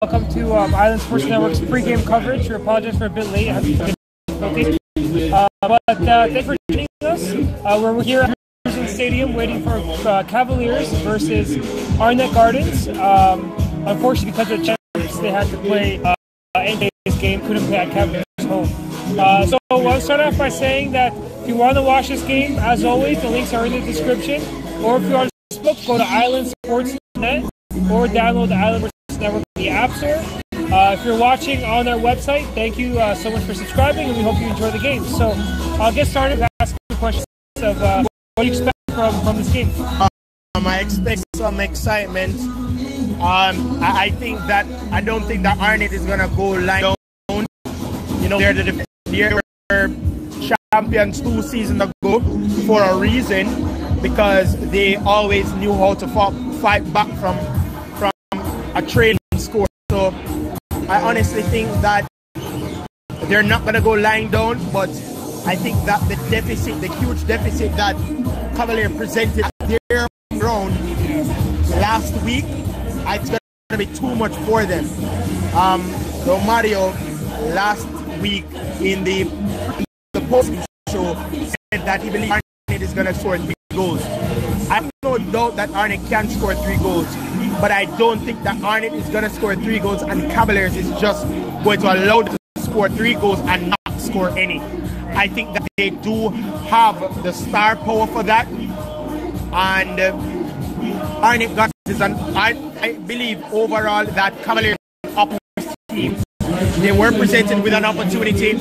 Welcome to Island Sports Network's pregame coverage. We apologize for a bit late. But thanks for joining us. We're here at the Stadium waiting for Cavaliers versus Arnett Gardens. Unfortunately, because of the champions, they had to play in this game. Couldn't play at Cavaliers' home. So I'll start off by saying that if you want to watch this game, as always, the links are in the description. Or if you're on Facebook, go to islandsports.net or download the Island Sports Network in the App Store. If you're watching on our website, thank you so much for subscribing, and we hope you enjoy the game. So I'll get started asking questions of what do you expect from this game. I expect some excitement. I don't think that Arnett is gonna go lying down. You know, they're champions 2 seasons ago for a reason, because they always knew how to fight back from a trailing score. So I honestly think that they're not gonna go lying down, but I think that the huge deficit that Cavalier presented at their ground last week, it's gonna be too much for them. So Mario last week in the post show said that he believes Arnett is gonna score 3 goals. I have no doubt that Arnett can score 3 goals, but I don't think that Arnett is going to score 3 goals and Cavaliers is just going to allow them to score 3 goals and not score any. I think that they do have the star power for that, and Arnett got this, and I believe overall that Cavaliers up team. They were presented with an opportunity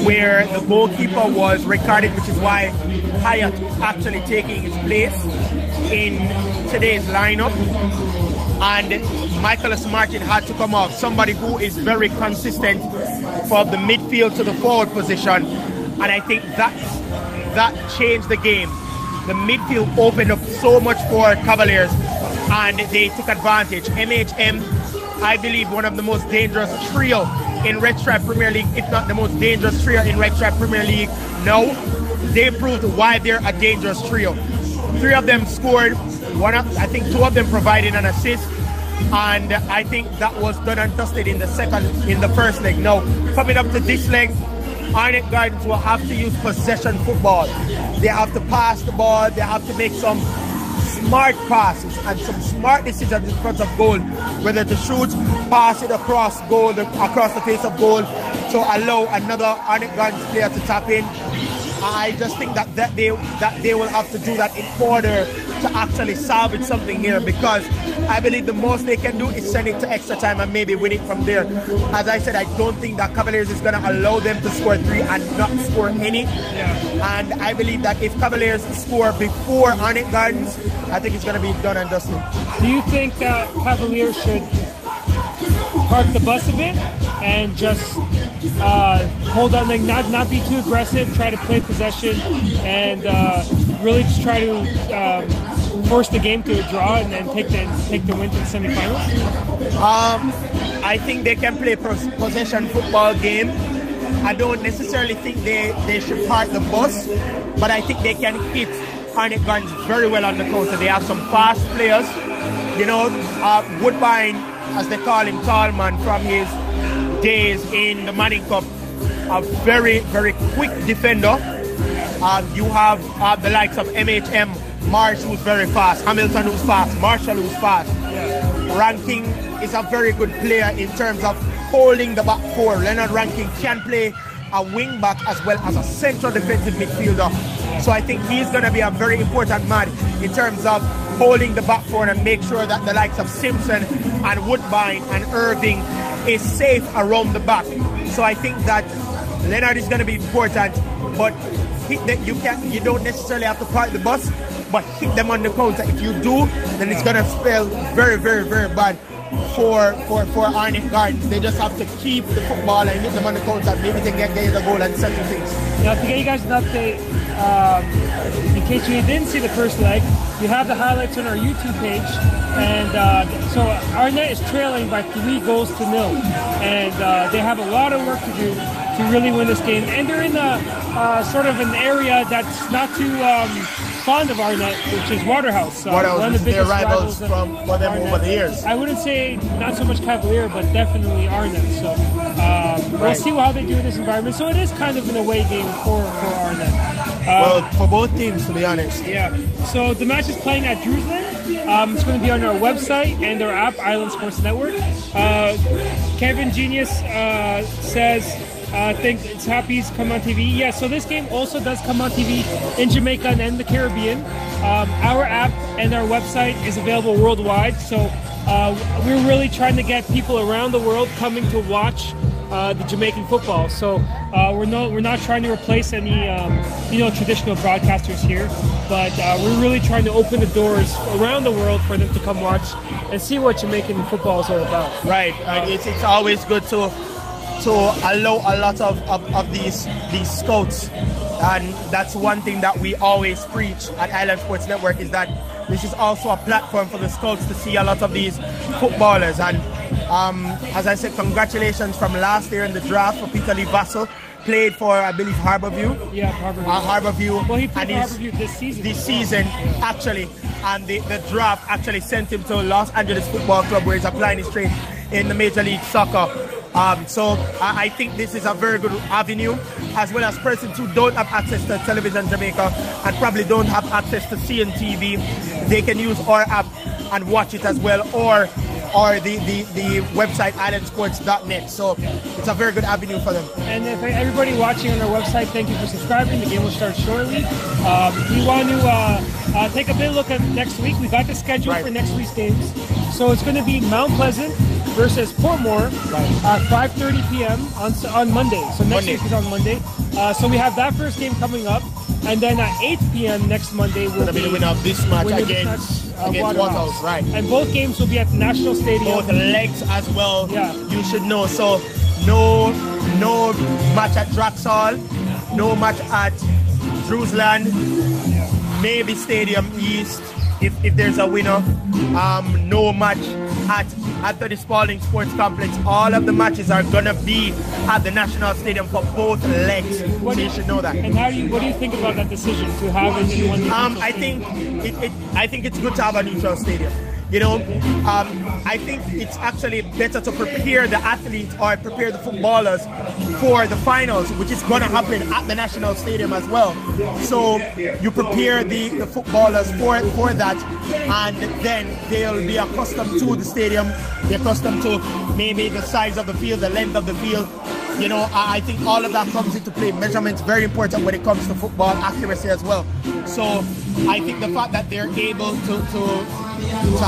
where the goalkeeper was recorded, which is why Hyatt is actually taking his place in today's lineup. And Michaelis Martin had to come off, somebody who is very consistent from the midfield to the forward position. And I think that changed the game. The midfield opened up so much for Cavaliers, and they took advantage. MHM, I believe, one of the most dangerous trio in Red Stripe Premier League, if not the most dangerous trio in Red Stripe Premier League. No, they proved why they're a dangerous trio. 3 of them scored. I think 2 of them provided an assist, and I think that was done and dusted in the first leg. Now, coming up to this leg, Arnett Gardens will have to use possession football. They have to pass the ball. They have to make some smart passes and some smart decisions in front of goal, whether to shoot, pass it across goal, across the face of goal, to allow another Arnett Gardens player to tap in. I just think that they will have to do that in order to actually salvage something here, because I believe the most they can do is send it to extra time and maybe win it from there. As I said, I don't think that Cavaliers is going to allow them to score 3 and not score any. Yeah. And I believe that if Cavaliers score before Arnett Gardens, I think it's going to be done and dusted. Do you think that Cavaliers should park the bus a bit and just hold on, like not be too aggressive, try to play possession, and really just try to force the game to a draw and then take the win to the semifinals? I think they can play possession football game. I don't necessarily think they should park the bus, but I think they can hit Arnett Gardens very well on the counter. They have some fast players. You know, Woodbine, as they call him, Tallman, from his days in the Manning Cup, a very, very quick defender. You have the likes of MHM, Marsh, who's very fast, Hamilton, who's fast, Marshall, who's fast. Yeah. Ranking is a very good player in terms of holding the back 4. Leonard Ranking can play a wing back as well as a central defensive midfielder. So I think he's going to be a very important man in terms of holding the back 4 and make sure that the likes of Simpson and Woodbine and Irving is safe around the back. So I think that Leonard is going to be important, but you don't necessarily have to park the bus, but hit them on the counter. If you do, then it's going to spell very, very, very bad for Arnett Gardens. They just have to keep the football and hit them on the counter. Maybe they can get the goal and settle things. Now, to get you guys an update, in case you didn't see the first leg, we have the highlights on our YouTube page, and so Arnett is trailing by 3 goals to 0, and they have a lot of work to do to really win this game, and they're in sort of an area that's not too fond of Arnett, which is Waterhouse. One of the biggest rivals for them Arnett. over the years. I wouldn't say not so much Cavalier, but definitely Arnett. So we'll see how they do in this environment. So it is kind of an away game for Arnett. Well, for both teams, to be honest. Yeah. So the match is playing at Jerusalem. It's going to be on our website and our app, Island Sports Network. Kevin Genius says, I think it's happy he's come on TV. Yeah, so this game also does come on TV in Jamaica and the Caribbean. Our app and our website is available worldwide. So we're really trying to get people around the world coming to watch the Jamaican football. So we're not trying to replace any traditional broadcasters here, but we're really trying to open the doors around the world for them to come watch and see what Jamaican football is all about. Right. It's always good to allow a lot of these scouts, and that's one thing that we always preach at Island Sports Network, is that this is also a platform for the scouts to see a lot of these footballers. And as I said, congratulations from last year in the draft for Peter Lee Vassell. Played for, I believe, Harborview. Yeah, Harborview. Harborview. Well, he played for Harborview this season. This season, actually. And the draft actually sent him to Los Angeles Football Club, where he's applying his trade in the Major League Soccer. So I think this is a very good avenue, as well as persons who don't have access to Television Jamaica and probably don't have access to CNTV. They can use our app and watch it as well, or the website islandsports.net. So it's a very good avenue for them. And if everybody watching on our website, thank you for subscribing. The game will start shortly. We want to take a bit look at next week. We got the schedule for next week's games. So it's going to be Mount Pleasant versus Portmore at 5:30 p.m. on Monday. So next week is on Monday. So we have that first game coming up. And then at 8 p.m. next Monday will be the winner of this match against Waterhouse. Right. And both games will be at the National Stadium. Both legs as well. Yeah. You should know. So no match at Draxall, no match at Jerusalem, maybe Stadium East if there's a winner. No match at the Spalding Sports Complex. All of the matches are gonna be at the National Stadium for both legs. So you should know that. And what do you think about that decision to have it in one? I think it's good to have a neutral stadium. I think it's actually better to prepare the athletes or prepare the footballers for the finals, which is going to happen at the National Stadium as well. So you prepare the footballers for that, and then they'll be accustomed to the stadium, be accustomed to maybe the size of the field, the length of the field. I think all of that comes into play. Measurements very important when it comes to football, accuracy as well. So I think the fact that they're able to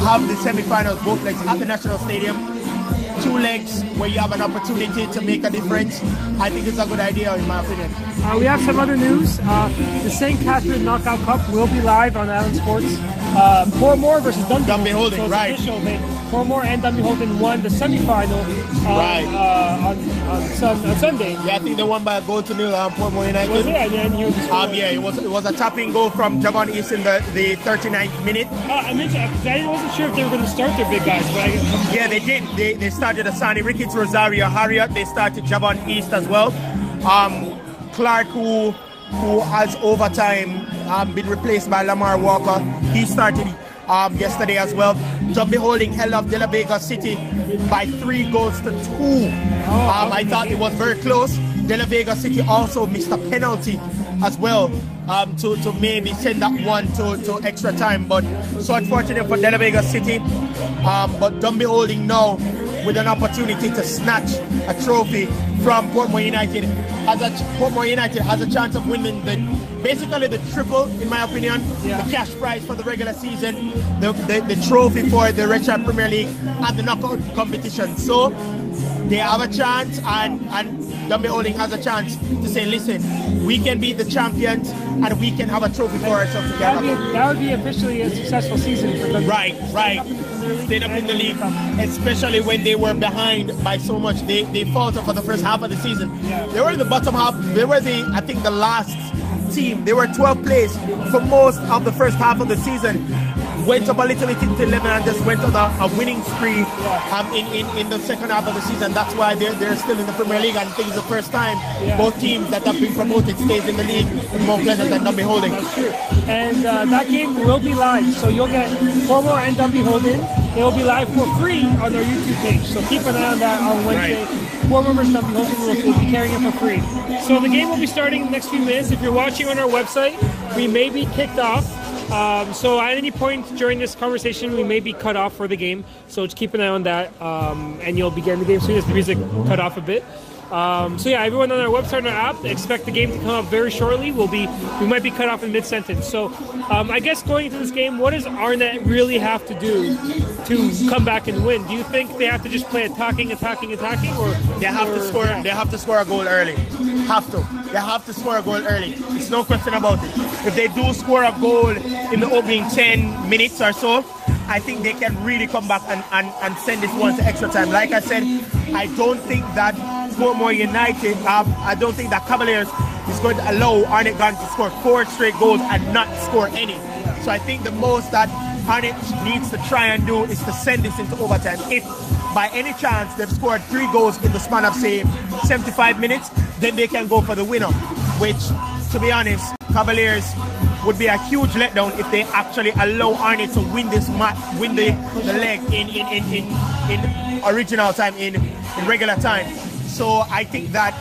have the semi-finals both legs at the National Stadium, two legs where you have an opportunity to make a difference, I think it's a good idea in my opinion. We have some other news. The St. Catherine Knockout Cup will be live on Island Sports. Portmore versus Dundee Holding. So right. Portmore and Dundee Holding won the semi-final on Sunday. Yeah, I think they won by a goal to nil on Portmore United. Was it? Yeah, it was a tapping goal from Javon East in the 39th minute. I wasn't sure if they were going to start their big guys, but yeah, they did. They started Asani Ricketts, Rosario Harriet. They started Javon East as well. Clark, who has over time been replaced by Lamar Walker, he started yesterday as well. Dundee Holding held off De La Vega City by 3 goals to 2. I thought it was very close. De La Vega City also missed a penalty as well to maybe send that one to extra time, but so unfortunate for De La Vega City. But Dundee Holding now with an opportunity to snatch a trophy from Portmore United. Portmore United has a chance of winning basically the triple, in my opinion. The cash prize for the regular season, the trophy for the Red Shirt Premier League, and the knockout competition. So they have a chance, and Dundee Holding has a chance to say, listen, we can be the champions and we can have a trophy for ourselves together. That would be officially a successful season for Dundee. Right. Stayed up in the league, especially when they were behind by so much. They faltered for the first half of the season. They were in the bottom half. They were I think the last team. They were 12th place for most of the first half of the season. went up a little bit into 11 and just went on a winning spree in the second half of the season. That's why they're still in the Premier League, and I think it's the first time both teams that have been promoted stays in the league with Mount Pleasant and Dunby Holding. That's true. And that game will be live, so you'll get Cornwall and Dunby Holding. It will be live for free on our YouTube page, so keep an eye on that on Wednesday. Four members of Dunby Holding will be carrying it for free. So the game will be starting in the next few minutes. If you're watching on our website, we may be kicked off. So at any point during this conversation, we may be cut off for the game. So just keep an eye on that, and you'll be getting the game soon as the music cut off a bit. So yeah, everyone on our website and our app, expect the game to come up very shortly. We might be cut off in mid-sentence. So I guess going into this game, what does Arnett really have to do to come back and win? Do you think they have to just play attacking, or they have to score? They have to score a goal early. They have to score a goal early. It's no question about it. If they do score a goal in the opening 10 minutes or so, I think they can really come back and send this one to extra time. Like I said, I don't think that Portmore United, I don't think that Cavaliers is going to allow Arnett Gardens to score 4 straight goals and not score any. So I think the most that Arnett needs to try and do is to send this into overtime. If by any chance they've scored 3 goals in the span of, say, 75 minutes, then they can go for the winner, which, to be honest, Cavaliers would be a huge letdown if they actually allow Arnett to win this match, win the leg in original time, in regular time. So I think that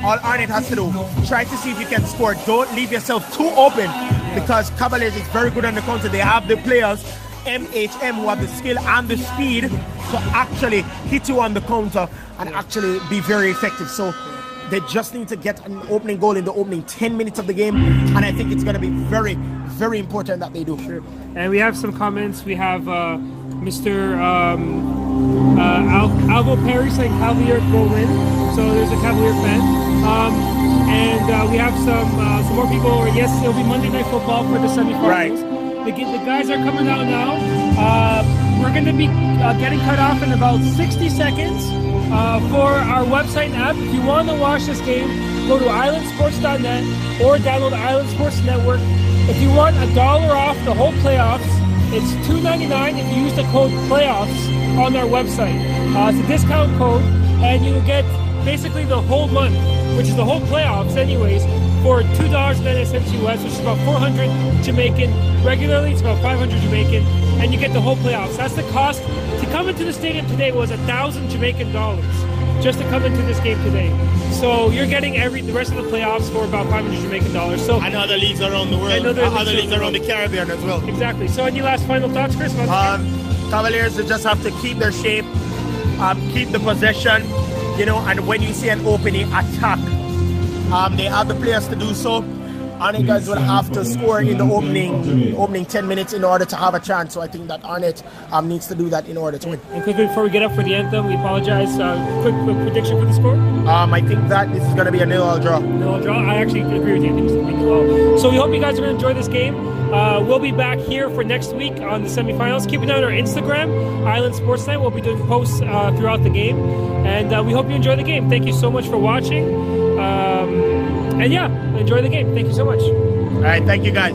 all Arnett has to do, try to see if you can score. Don't leave yourself too open, because Cavaliers is very good on the counter. They have the players, MHM, who have the skill and the speed to actually hit you on the counter and actually be very effective. So they just need to get an opening goal in the opening 10 minutes of the game, and I think it's going to be very, very important that they do. Sure. And we have some comments. We have Mr. Alvo Perry saying Cavalier will win. So there's a Cavalier fan. And we have some more people. Yes, it'll be Monday Night Football for the semifinals. Right. The guys are coming out now. We're going to be getting cut off in about 60 seconds. For our website and app, if you want to watch this game, go to islandsports.net or download the Island Sports Network. If you want $1 off the whole playoffs, it's $2.99 if you use the code PLAYOFFS on our website. It's a discount code, and you will get basically the whole month, which is the whole playoffs anyways, for $2.90 US, which is about 400 Jamaican. Regularly, it's about 500 Jamaican, and you get the whole playoffs. That's the cost. To come into the stadium today was 1,000 Jamaican dollars just to come into this game today. So you're getting the rest of the playoffs for about 500 Jamaican dollars. So and other leagues around the world, other leagues around the Caribbean as well. Exactly. So any last final thoughts, Chris? Cavaliers, they just have to keep their shape, keep the possession, and when you see an opening, attack. They have the players to do so. Arnett guys will have to score in the opening 10 minutes in order to have a chance. So I think that Arnett needs to do that in order to win. And quickly before we get up for the anthem, we apologize. Quick prediction for the score? I think that this is going to be a 0-0 draw. 0-0 draw? I actually agree with you. I think it's going to be 12. So we hope you guys are going to enjoy this game. We'll be back here for next week on the semifinals. Keep an eye on our Instagram, Island Sports Night. We'll be doing posts throughout the game. And we hope you enjoy the game. Thank you so much for watching. And yeah, enjoy the game. Thank you so much. All right, thank you guys.